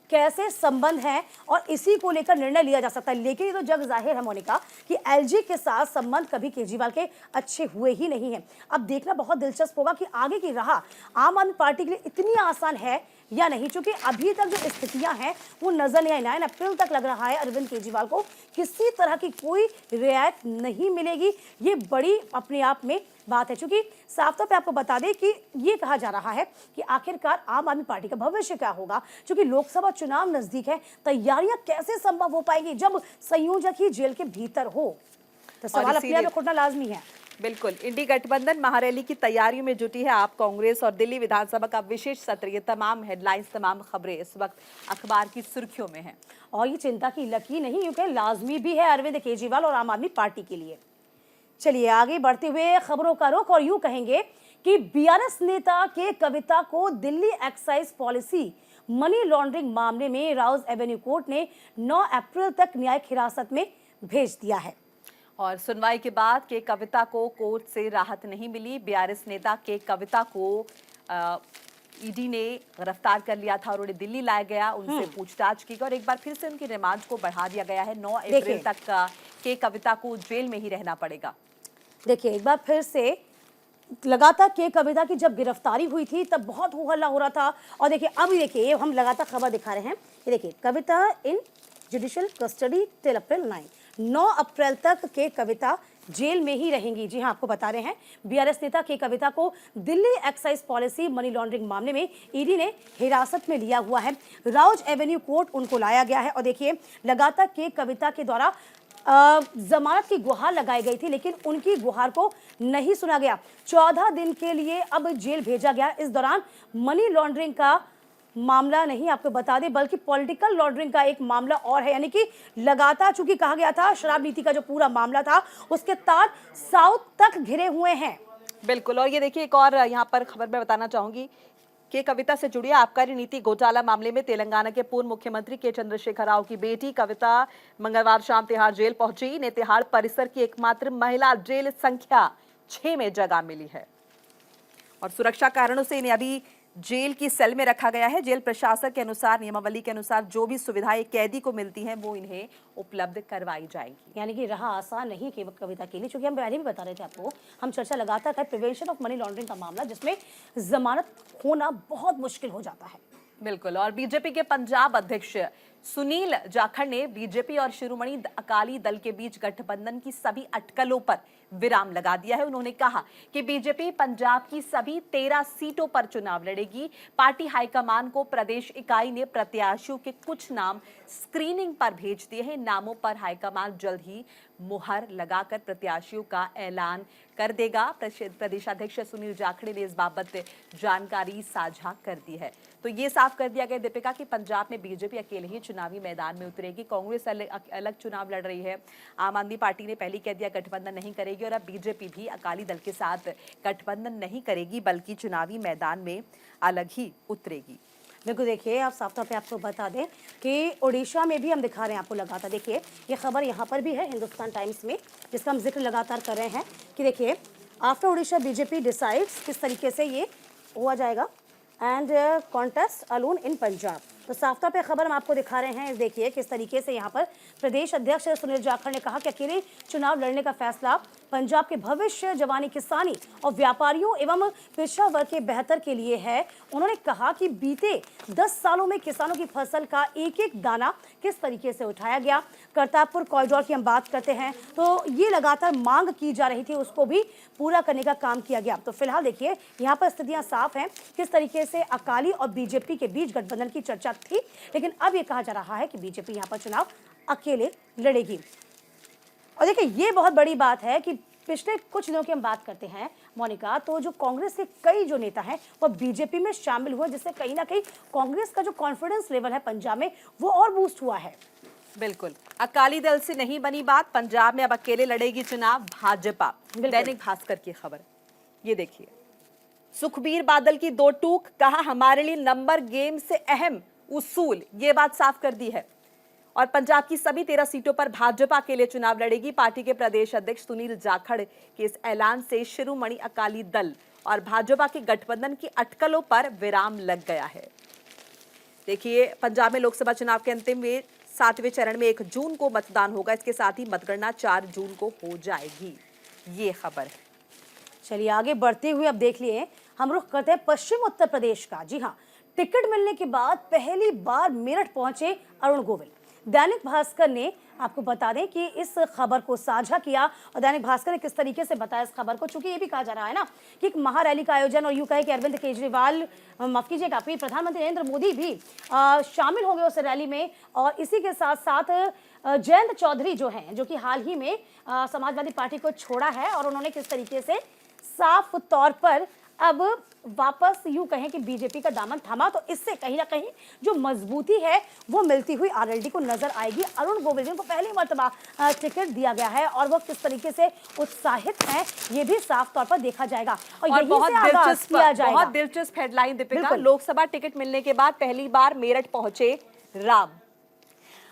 कैसे संबंध हैं और इसी को लेकर निर्णय लिया जा सकता है। लेकिन ये तो जग जाहिर है मोनिका कि एलजी के साथ संबंध कभी केजरीवाल के अच्छे हुए ही नहीं है। अब देखना बहुत दिलचस्प होगा कि आगे की राह आम आदमी पार्टी के लिए इतनी आसान है या नहीं, क्योंकि अभी तक जो स्थितियां हैं वो नजर नहीं आई। 9 अप्रैल तक लग रहा है अरविंद केजरीवाल को किसी तरह की कोई रियायत नहीं मिलेगी। ये बड़ी अपने आप में बात है, क्योंकि साफ तौर पे आपको बता दें कि ये कहा जा रहा है कि आखिरकार आम आदमी पार्टी का भविष्य क्या होगा, क्योंकि लोकसभा चुनाव नजदीक है। तैयारियां कैसे संभव हो पाएंगी जब संयोजक ही जेल के भीतर हो? तो सवाल अपने आप में उठना लाजमी है। बिल्कुल, इंडी गठबंधन महारैली की तैयारियों में जुटी है आप कांग्रेस, और दिल्ली विधानसभा का विशेष सत्र। ये तमाम हेडलाइंस, तमाम खबरें इस वक्त अखबार की सुर्खियों में हैं। और ये चिंता की लकी नहीं, यूं कहें लाजमी भी है अरविंद केजरीवाल और आम आदमी पार्टी के लिए। चलिए आगे बढ़ते हुए खबरों का रुख, और यूं कहेंगे कि बीआरएस नेता के कविता को Delhi excise policy money laundering मामले में राउज एवेन्यू कोर्ट ने 9 अप्रैल तक न्यायिक हिरासत में भेज दिया है। और सुनवाई के बाद के कविता को कोर्ट से राहत नहीं मिली। बीआरएस नेता के कविता को ईडी ने गिरफ्तार कर लिया था और उन्हें दिल्ली लाया गया, उनसे पूछताछ की गई और एक बार फिर से उनकी रिमांड को बढ़ा दिया गया है। 9 अप्रैल तक के कविता को जेल में ही रहना पड़ेगा। देखिए एक बार फिर से लगातार के कविता की जब गिरफ्तारी हुई थी तब बहुत हो हल्ला हो रहा था, और देखिए अभी देखिए हम लगातार खबर दिखा रहे हैं। ये देखिए Kavitha in judicial custody till April 9 अप्रैल तक के कविता जेल में ही रहेंगी। जी हाँ, आपको बता रहे हैं बीआरएस नेता के कविता को Delhi excise policy money laundering मामले में ईडी ने हिरासत में लिया हुआ है। राउज एवेन्यू कोर्ट उनको लाया गया है, और देखिए लगातार के कविता के द्वारा जमानत की गुहार लगाई गई थी, लेकिन उनकी गुहार को नहीं सुना गया। 14 दिन के लिए अब जेल भेजा गया। इस दौरान मनी लॉन्ड्रिंग का मामला नहीं, आपको बता दें, बल्कि पॉलिटिकल लॉन्ड्रिंग का एक मामला और है। यानी कि लगातार चूंकि कहा गया था शराब नीति का जो पूरा मामला था उसके तार साउथ तक घिरे हुए हैं। बिल्कुल, और ये देखिए एक और यहाँ पर खबर मैं बताना चाहूंगी कि कविता से जुड़ी आबकारी नीति घोटाला मामले में तेलंगाना के पूर्व मुख्यमंत्री के चंद्रशेखर राव की बेटी कविता मंगलवार शाम तिहाड़ जेल पहुंची। इन्हें तिहाड़ परिसर की एकमात्र महिला जेल संख्या 6 में जगह मिली है और सुरक्षा कारणों से इन्हें अभी जेल की सेल में रखा गया है। जेल प्रशासन के अनुसार, नियमावली के अनुसार जो भी सुविधाएं कैदी को मिलती हैं वो इन्हें उपलब्ध करवाई जाएगी। यानी कि रहा आसान नहीं केवल कविता के लिए, क्योंकि हम पहले भी बता रहे थे आपको, हम चर्चा लगातार कर प्रिवेंशन ऑफ मनी लॉन्ड्रिंग का मामला जिसमें जमानत होना बहुत मुश्किल हो जाता है। बिल्कुल। और बीजेपी के पंजाब अध्यक्ष सुनील जाखड़ ने बीजेपी और शिरोमणि अकाली दल के बीच गठबंधन की सभी अटकलों पर विराम लगा दिया है। उन्होंने कहा कि बीजेपी पंजाब की सभी 13 सीटों पर चुनाव लड़ेगी। पार्टी हाईकमान को प्रदेश इकाई ने प्रत्याशियों के कुछ नाम स्क्रीनिंग पर भेज दिए हैं। नामों पर हाईकमान जल्द ही मुहर लगाकर प्रत्याशियों का ऐलान कर देगा। प्रदेशाध्यक्ष सुनील जाखड़े ने इस बाबत जानकारी साझा कर दी है। तो ये साफ कर दिया गया दीपिका कि पंजाब में बीजेपी अकेले ही चुनावी मैदान में उतरेगी। कांग्रेस अलग चुनाव लड़ रही है। आम आदमी पार्टी ने पहले कह दिया गठबंधन नहीं करेगी, और अब बीजेपी भी अकाली दल के साथ गठबंधन नहीं करेगी बल्कि चुनावी मैदान में अलग ही उतरेगी। बिल्कुल, देखिए आप साफ तौर पे आपको बता दें कि उड़ीसा में भी हम दिखा रहे हैं आपको लगातार। देखिए ये खबर यहाँ पर भी है हिंदुस्तान टाइम्स में, जिसका हम जिक्र लगातार कर रहे हैं कि देखिए आफ्टर उड़ीसा बीजेपी डिसाइड्स, किस तरीके से ये हुआ जाएगा, and contest alone in Punjab. तो साफ तौर पे खबर हम आपको दिखा रहे हैं। देखिए किस तरीके से यहाँ पर प्रदेश अध्यक्ष सुनील जाखड़ ने कहा कि अकेले चुनाव लड़ने का फैसला पंजाब के भविष्य, जवानी, किसानी और व्यापारियों एवं पिछड़ा वर्ग के बेहतर के लिए है। उन्होंने कहा कि बीते 10 सालों में किसानों की फसल का एक एक दाना किस तरीके से उठाया गया। करतारपुर कॉरिडोर की हम बात करते हैं तो ये लगातार मांग की जा रही थी, उसको भी पूरा करने का काम किया गया। तो फिलहाल देखिए यहाँ पर स्थितियां साफ हैं, किस तरीके से अकाली और बीजेपी के बीच गठबंधन की चर्चा थी, लेकिन अब ये कहा जा रहा है कि बीजेपी यहाँ पर चुनाव अकेले लड़ेगी। और देखिए ये बहुत बड़ी बात है कि पिछले कुछ दिनों की हम बात करते हैं मोनिका, तो जो कांग्रेस के कई जो नेता हैं वो बीजेपी में शामिल हुए, जिससे कहीं ना कहीं कांग्रेस का जो कॉन्फिडेंस लेवल है पंजाब में वो और बूस्ट हुआ है। बिल्कुल, अकाली दल से नहीं बनी बात, पंजाब में अब अकेले लड़ेगी चुनाव भाजपा। दैनिक भास्कर की खबर ये देखिए, सुखबीर बादल की दो टूक, कहा हमारे लिए नंबर गेम से अहम उसूल, ये बात साफ कर दी है। और पंजाब की सभी 13 सीटों पर भाजपा के लिए चुनाव लड़ेगी। पार्टी के प्रदेश अध्यक्ष सुनील जाखड़ के इस ऐलान से शिरोमणि अकाली दल और भाजपा के गठबंधन की अटकलों पर विराम लग गया है। देखिए पंजाब में लोकसभा चुनाव के अंतिम में 7वें चरण में 1 जून को मतदान होगा। इसके साथ ही मतगणना 4 जून को हो जाएगी। ये खबर है। चलिए आगे बढ़ते हुए अब देख लिए हम रुख करते हैं पश्चिम उत्तर प्रदेश का। जी हाँ, टिकट मिलने के बाद पहली बार मेरठ पहुंचे अरुण गोविल। दैनिक भास्कर ने आपको बता दें कि इस खबर को साझा किया, और दैनिक भास्कर ने किस तरीके से बताया इस खबर को, चूंकि ये भी कहा जा रहा है ना कि एक महारैली का आयोजन, और यूं कहे कि अरविंद केजरीवाल, माफ कीजिएगा, फिर प्रधानमंत्री नरेंद्र मोदी भी शामिल होंगे उस रैली में। और इसी के साथ साथ जयंत चौधरी जो हैं, जो कि हाल ही में समाजवादी पार्टी को छोड़ा है, और उन्होंने किस तरीके से साफ तौर पर अब वापस यूं कहें कि बीजेपी का दामन थामा, तो इससे कहीं ना कहीं जो मजबूती है वो मिलती हुई आरएलडी को नजर आएगी। अरुण गोविल जी को पहली मर्तबा टिकट दिया गया है और वो किस तरीके से उत्साहित हैं ये भी साफ तौर पर देखा जाएगा। और यही से आगाज किया जाएगा। बहुत दिलचस्प हेडलाइन दीपिका, लोकसभा टिकट मिलने के बाद पहली बार मेरठ पहुंचे राम।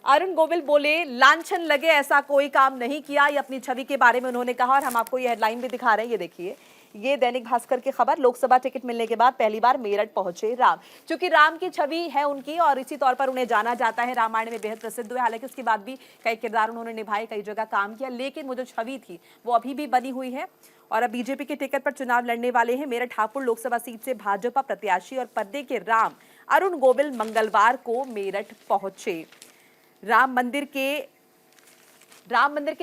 अरुण गोविल बोले लांछन लगे ऐसा कोई काम नहीं किया, ये अपनी छवि के बारे में उन्होंने कहा, और हम आपको ये हेडलाइन भी दिखा रहे हैं। ये देखिए, ये दैनिक भास्कर की खबर, लोकसभा टिकट मिलने के बाद पहली बार मेरठ पहुंचे राम। क्योंकि राम की छवि है उनकी और इसी तौर पर उन्हें जाना जाता है, रामायण में बेहद प्रसिद्ध हुए। हालांकि उसके बाद भी कई किरदार उन्होंने निभाए, कई जगह काम किया, लेकिन वो जो छवि थी वो अभी भी बनी हुई है। और अब बीजेपी के टिकट पर चुनाव लड़ने वाले हैं। मेरठ हापुड़ लोकसभा सीट से भाजपा प्रत्याशी और पर्दे के राम अरुण गोविल मंगलवार को मेरठ पहुंचे। राम मंदिर के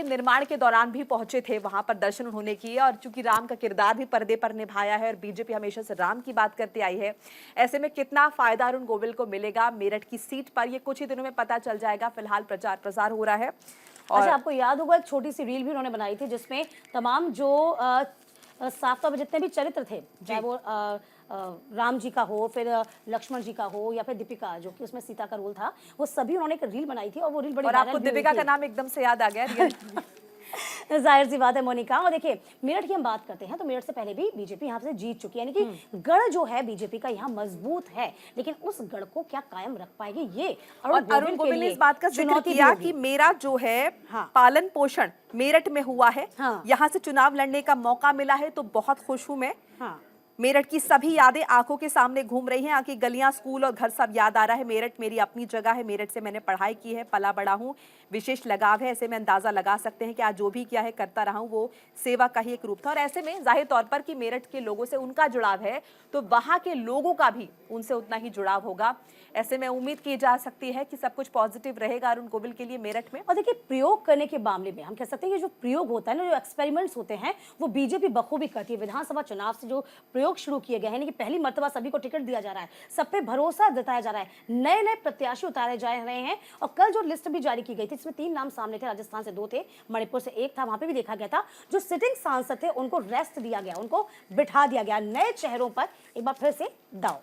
निर्माण के दौरान भी पहुंचे थे, वहां पर दर्शन उन्होंने किए। और चूंकि राम का किरदार भी पर्दे पर निभाया है और बीजेपी हमेशा से राम की बात करते आई है, ऐसे में कितना फायदा अरुण गोविल को मिलेगा मेरठ की सीट पर, ये कुछ ही दिनों में पता चल जाएगा। फिलहाल प्रचार प्रसार हो रहा है। और अच्छा, आपको याद होगा एक छोटी सी रील भी उन्होंने बनाई थी जिसमें तमाम जो साफ तौर पर जितने भी चरित्र थे, चाहे वो राम जी का हो, फिर लक्ष्मण जी का हो, या फिर दीपिका जो कि उसमें सीता का रोल था, वो सभी उन्होंने एक रील बनाई थी और वो रील बड़ी और आपको दीपिका का नाम एकदम से याद आ गया। जाहिर सी बात है मोनिका। और देखिए मेरठ की हम बात करते हैं तो मेरठ से पहले भी बीजेपी यहाँ से जीत चुकी है, यानी कि गढ़ जो है बीजेपी का यहाँ मजबूत है, लेकिन उस गढ़ को क्या कायम रख पाएगी ये अरुण गोविल ने इस बात का जिक्र किया कि मेरा जो है पालन पोषण मेरठ में हुआ है, यहाँ से चुनाव लड़ने का मौका मिला है तो बहुत खुश हूं मैं। मेरठ की सभी यादें आंखों के सामने घूम रही हैं। आंखी गलियां, स्कूल और घर सब याद आ रहा है। मेरठ मेरी अपनी जगह है, मेरठ से मैंने पढ़ाई की है, पला बड़ा हूँ, विशेष लगाव है। ऐसे में अंदाजा लगा सकते हैं कि आज जो भी किया है, करता रहा हूँ, वो सेवा का ही एक रूप था। और ऐसे में जाहिर तौर पर कि मेरठ के लोगों से उनका जुड़ाव है, तो वहां के लोगों का भी उनसे उतना ही जुड़ाव होगा। ऐसे में उम्मीद की जा सकती है कि सब कुछ पॉजिटिव रहेगा अरुण गोविल के लिए मेरठ में। और देखिए, प्रयोग करने के मामले में हम कह सकते हैं कि जो प्रयोग होता है ना, जो एक्सपेरिमेंट्स होते हैं, वो बीजेपी बखूबी करती है। विधानसभा चुनाव से जो प्रयोग शुरू किए गए हैं, यानी कि पहली मर्तबा सभी को टिकट दिया जा रहा है, सब पे भरोसा जताया जा रहा है, नए नए प्रत्याशी उतारे जा रहे हैं। और कल जो लिस्ट भी जारी की गई थी, इसमें 3 नाम सामने थे, राजस्थान से 2 थे, मणिपुर से 1 था। वहां पे भी देखा गया था जो सिटिंग सांसद थे उनको रेस्ट दिया गया, उनको बिठा दिया गया। नए चेहरों पर एक बार फिर से दाव।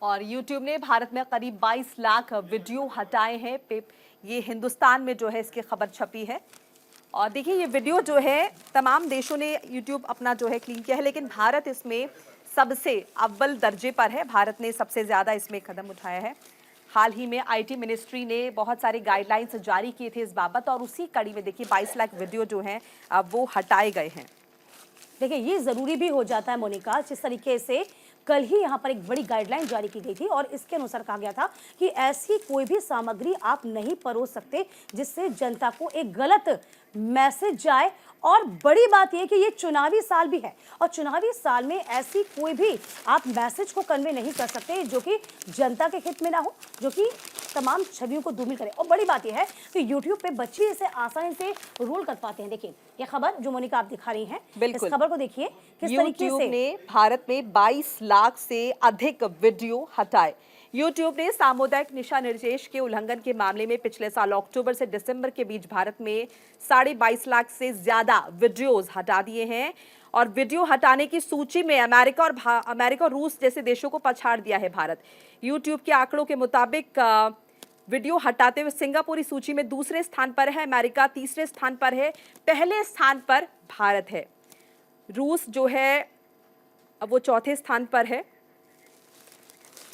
और YouTube ने भारत में करीब 22 लाख वीडियो हटाए हैं। ये हिंदुस्तान में जो है इसकी खबर छपी है। और देखिए, ये वीडियो जो है तमाम देशों ने YouTube अपना जो है क्लीन किया है, लेकिन भारत इसमें सबसे अव्वल दर्जे पर है। भारत ने सबसे ज़्यादा इसमें कदम उठाया है। हाल ही में IT मिनिस्ट्री ने बहुत सारे गाइडलाइंस जारी किए थे इस बाबत, और उसी कड़ी में देखिए 22 लाख वीडियो जो हैं अब वो हटाए गए हैं। देखिए, ये जरूरी भी हो जाता है मोनिका, जिस तरीके से कल ही यहाँ पर एक बड़ी गाइडलाइन जारी की गई थी और इसके अनुसार कहा गया था कि ऐसी कोई भी सामग्री आप नहीं परोस सकते जिससे जनता को एक गलत मैसेज जाए। और बड़ी बात यह कि ये चुनावी साल भी है, और चुनावी साल में ऐसी कोई भी आप मैसेज को कन्वे नहीं कर सकते जो कि जनता के हित में ना हो, जो कि तमाम छवियों को धूमिल करे। और बड़ी बात यह है कि YouTube पे बच्चे इसे आसानी से रोल कर पाते हैं। देखिए, ये खबर जो मोनिका आप दिखा रही हैं, इस खबर को देखिए किस तरीके YouTube से ने भारत में 22 लाख से अधिक वीडियो हटाए। YouTube ने सामुदायिक दिशा निर्देश के उल्लंघन के मामले में पिछले साल अक्टूबर से दिसंबर के बीच भारत में 22.5 लाख से ज्यादा वीडियोस हटा दिए हैं। और वीडियो हटाने की सूची में अमेरिका और रूस जैसे देशों को पछाड़ दिया है भारत। YouTube के आंकड़ों के मुताबिक वीडियो हटाते हुए सिंगापुर इस सूची में दूसरे स्थान पर है, अमेरिका तीसरे स्थान पर है, पहले स्थान पर भारत है। रूस जो है अब वो चौथे स्थान पर है।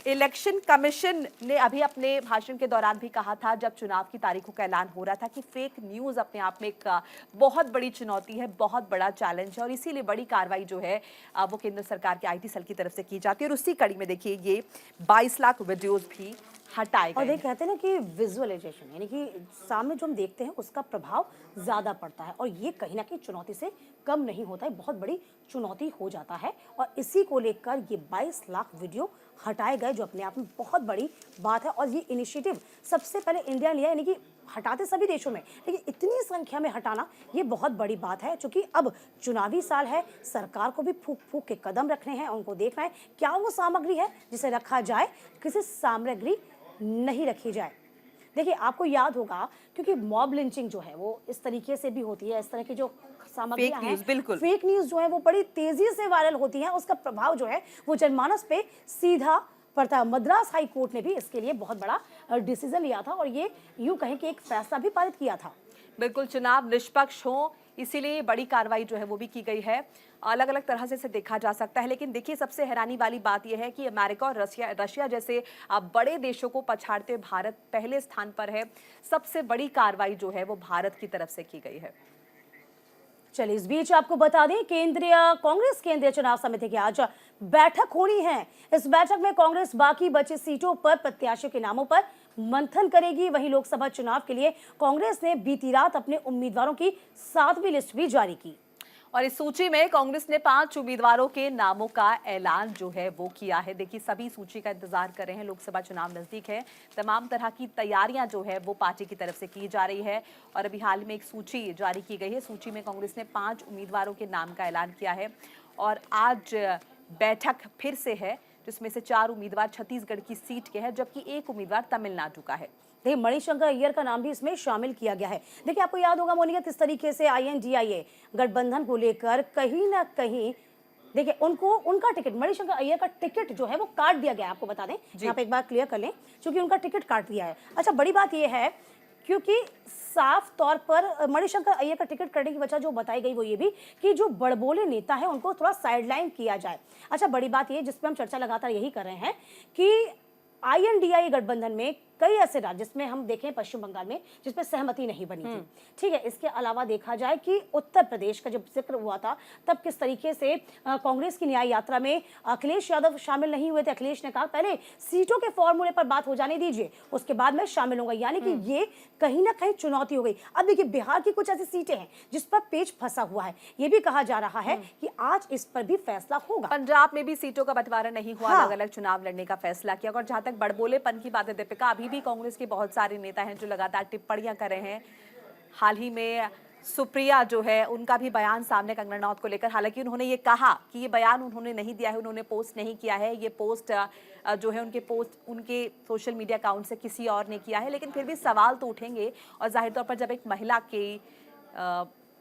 इलेक्शन कमीशन ने अभी अपने भाषण के दौरान भी कहा था, जब चुनाव की तारीखों का ऐलान हो रहा था, कि फेक न्यूज़ अपने आप में एक बहुत बड़ी चुनौती है, बहुत बड़ा चैलेंज है, और इसीलिए बड़ी कार्रवाई जो है वो केंद्र सरकार के IT सेल की तरफ से की जाती है। और उसी कड़ी में देखिए ये 22 लाख वीडियोस भी हटाए गए। और ये कहते हैं ना कि विजुअलाइजेशन, यानी कि सामने जो हम देखते हैं उसका प्रभाव ज़्यादा पड़ता है, और ये कहीं ना कहीं चुनौती से कम नहीं होता है, बहुत बड़ी चुनौती हो जाता है। और इसी को लेकर ये 22 लाख वीडियो हटाए गए, जो अपने आप में बहुत बड़ी बात है। और ये इनिशिएटिव सबसे पहले इंडिया लिया, यानी कि हटाते सभी देशों में, लेकिन इतनी संख्या में हटाना ये बहुत बड़ी बात है। क्योंकि अब चुनावी साल है, सरकार को भी फूक फूक के कदम रखने हैं, उनको देखना है क्या वो सामग्री है जिसे रखा जाए, किसी सामग्री नहीं रखी जाए। देखिए, आपको याद होगा, क्योंकि मॉब लिंचिंग जो है वो इस तरीके से भी होती है, इस तरह की जो सामग्रियां हैं, बिल्कुल फेक न्यूज़ जो है वो बड़ी तेजी से वायरल होती हैं, उसका प्रभाव जो है वो जनमानस पे सीधा पड़ता है। मद्रास हाई कोर्ट ने भी इसके लिए बहुत बड़ा डिसीजन लिया था, और ये यूं कहें कि एक फैसला भी पारित किया था। बिल्कुल, चुनाव निष्पक्ष हो, इसीलिए बड़ी कार्रवाई जो है वो भी की गई है। अलग अलग तरह से इसे देखा जा सकता है, लेकिन देखिए सबसे हैरानी वाली बात यह है कि अमेरिका और रशिया जैसे बड़े देशों को पछाड़ते हुए भारत पहले स्थान पर है। सबसे बड़ी कार्रवाई जो है वो भारत की तरफ से की गई है। चलिए, इस बीच आपको बता दें, कांग्रेस केंद्रीय चुनाव समिति की आज बैठक होनी है। इस बैठक में कांग्रेस बाकी बची सीटों पर प्रत्याशियों के नामों पर मंथन करेगी। वहीं लोकसभा चुनाव के लिए कांग्रेस ने बीती रात अपने उम्मीदवारों की 7वीं लिस्ट भी जारी की, और इस सूची में कांग्रेस ने 5 उम्मीदवारों के नामों का ऐलान जो है वो किया है। देखिए, सभी सूची का इंतजार कर रहे हैं, लोकसभा चुनाव नजदीक है, तमाम तरह की तैयारियां जो है वो पार्टी की तरफ से की जा रही है। और अभी हाल में एक सूची जारी की गई है, सूची में कांग्रेस ने 5 उम्मीदवारों के नाम का ऐलान किया है। और आज बैठक फिर से है, जिसमें से 4 उम्मीदवार छत्तीसगढ़ की सीट के हैं, जबकि 1 उम्मीदवार तमिलनाडु का है। देखिए, मणिशंकर अय्यर का नाम भी इसमें शामिल किया गया है। देखिए, आपको याद होगा मोनिका, किस तरीके से INDIA गठबंधन को लेकर कहीं ना कहीं देखिए उनका टिकट, मणिशंकर अय्यर का टिकट जो है वो काट दिया गया है। आपको बता दें, यहाँ पे एक बार क्लियर कर लें, क्योंकि उनका टिकट काट दिया है। अच्छा, बड़ी बात यह है, क्योंकि साफ तौर पर मणिशंकर अय्यर का टिकट कटने की वजह जो बताई गई वो ये भी कि जो बड़बोले नेता है उनको थोड़ा साइडलाइन किया जाए। अच्छा, बड़ी बात ये जिस पे हम चर्चा लगातार यही कर रहे हैं कि INDIA गठबंधन में कई ऐसे राज्य जिसमें हम देखें पश्चिम बंगाल में जिसमें सहमति नहीं बनी थी, ठीक है। इसके अलावा देखा जाए कि उत्तर प्रदेश का जब जिक्र हुआ था तब किस तरीके से कांग्रेस की न्याय यात्रा में अखिलेश यादव शामिल नहीं हुए थे। अखिलेश ने कहा पहले सीटों के फॉर्मूले पर बात हो जाने दीजिए, उसके बाद मैं शामिल होगा, यानी कि ये कहीं ना कहीं चुनौती हो गई। अब देखिए बिहार की कुछ ऐसी सीटें हैं जिस पर पेच फंसा हुआ है, ये भी कहा जा रहा है कि आज इस पर भी फैसला होगा। पंजाब में भी सीटों का बंटवारा नहीं हुआ, हाँ। अलग अलग चुनाव लड़ने का फैसला किया। और जहां तक बड़बोलेपन की बात है दीपिका, अभी भी कांग्रेस के बहुत सारे नेता हैं जो लगातार टिप्पणियां कर रहे हैं। हाल ही में सुप्रिया जो है उनका भी बयान सामने कंगना रनौत को लेकर, हालांकि उन्होंने ये कहा कि ये बयान उन्होंने नहीं दिया है, उन्होंने पोस्ट नहीं किया है, ये पोस्ट जो है उनके सोशल मीडिया अकाउंट से किसी और ने किया है। लेकिन फिर भी सवाल तो उठेंगे, और जाहिर तौर पर जब एक महिला के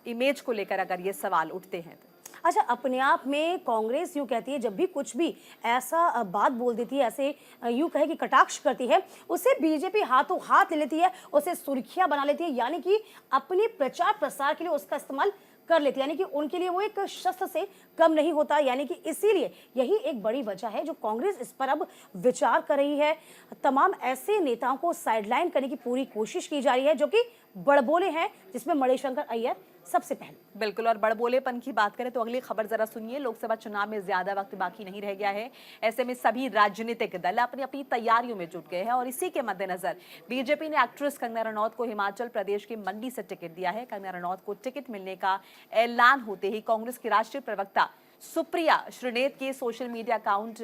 इमेज को लेकर अगर ये सवाल उठते हैं तो अच्छा, अपने आप में कांग्रेस यूं कहती है, जब भी कुछ भी ऐसा बात बोल देती है, ऐसे यूं कहे कि कटाक्ष करती है, उसे बीजेपी हाथों हाथ ले लेती है, उसे सुर्खियां बना लेती है, यानी कि अपने प्रचार प्रसार के लिए उसका इस्तेमाल कर लेती है, यानी कि उनके लिए वो एक शस्त्र से कम नहीं होता। यानी कि इसीलिए यही एक बड़ी वजह है जो कांग्रेस इस पर अब विचार कर रही है। तमाम ऐसे नेताओं को साइडलाइन करने की पूरी कोशिश की जा रही है जो कि बड़बोले हैं, जिसमें मणिशंकर अय्यर सबसे पहले। बिल्कुल, और बड़बोलेपन की बात करें तो अगली खबर जरा सुनिए। लोकसभा चुनाव में ज्यादा वक्त बाकी नहीं रह गया है, ऐसे में सभी राजनीतिक दल अपनी अपनी तैयारियों में जुट गए हैं, और इसी के मद्देनजर बीजेपी ने एक्ट्रेस कंगना रनौत को हिमाचल प्रदेश के मंडी से टिकट दिया है। कंगना रनौत को टिकट मिलने का ऐलान होते ही कांग्रेस की राष्ट्रीय प्रवक्ता सुप्रिया श्रीनेत के सोशल मीडिया अकाउंट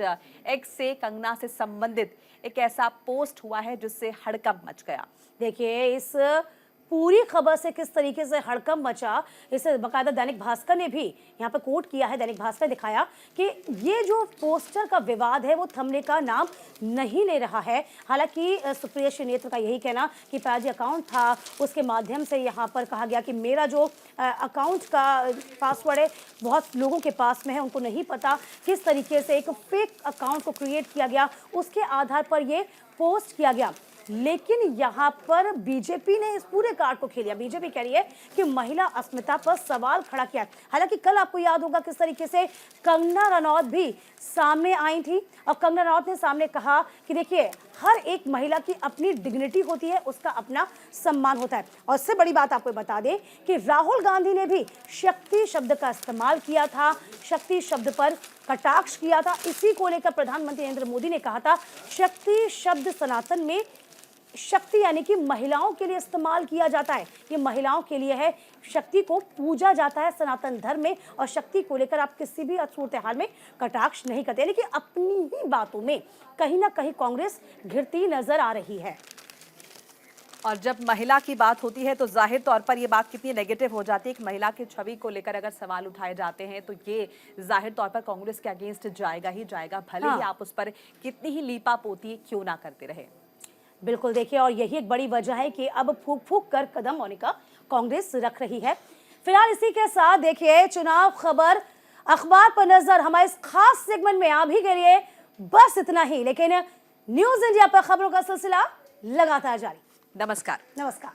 एक्स से कंगना से संबंधित एक ऐसा पोस्ट हुआ है जिससे हड़कंप मच गया। देखिए इस पूरी खबर से किस तरीके से हड़कंप मचा, इसे बकायदा दैनिक भास्कर ने भी यहाँ पर कोट किया है। दैनिक भास्कर ने दिखाया कि ये जो पोस्टर का विवाद है वो थमने का नाम नहीं ले रहा है। हालांकि सुप्रिया श्रीनेत्र का यही कहना कि पेज अकाउंट था, उसके माध्यम से यहाँ पर कहा गया कि मेरा जो अकाउंट का पासवर्ड है बहुत लोगों के पास में है, उनको नहीं पता किस तरीके से एक फेक अकाउंट को क्रिएट किया गया, उसके आधार पर ये पोस्ट किया गया। लेकिन यहाँ पर बीजेपी ने इस पूरे कार्ड को खेल लिया। बीजेपी कह रही है कि महिला अस्मिता पर सवाल खड़ा किया। हालांकि कल आपको याद होगा किस तरीके से कंगना रनौत भी सामने आई थी, और कंगना रनौत ने सामने कहा कि देखिए हर एक महिला की अपनी डिग्निटी होती है, उसका अपना सम्मान होता है। और इससे बड़ी बात आपको बता दें कि राहुल गांधी ने भी शक्ति शब्द का इस्तेमाल किया था, शक्ति शब्द पर कटाक्ष किया था। इसी को लेकर प्रधानमंत्री नरेंद्र मोदी ने कहा था शक्ति शब्द सनातन में शक्ति यानी कि महिलाओं के लिए इस्तेमाल किया जाता है, ये महिलाओं के लिए है, शक्ति को पूजा जाता है सनातन धर्म में, और शक्ति को लेकर आप किसी भी सूरत हाल में कटाक्ष नहीं करते। लेकिन अपनी ही बातों में कहीं ना कहीं कांग्रेस घिरती नजर आ रही है। और जब महिला की बात होती है तो जाहिर तौर पर ये बात कितनी नेगेटिव हो जाती है कि महिला की छवि को लेकर अगर सवाल उठाए जाते हैं तो ये जाहिर तौर पर कांग्रेस के अगेंस्ट जाएगा ही जाएगा, भले ही आप उस पर कितनी ही लीपा पोती क्यों ना करते रहे। बिल्कुल, देखिए और यही एक बड़ी वजह है कि अब फूक फूक कर कदम मोनिका कांग्रेस रख रही है। फिलहाल इसी के साथ देखिए चुनाव खबर अखबार पर नजर हमारे इस खास सेगमेंट में आप ही के लिए बस इतना ही, लेकिन न्यूज इंडिया पर खबरों का सिलसिला लगातार जारी। नमस्कार। नमस्कार।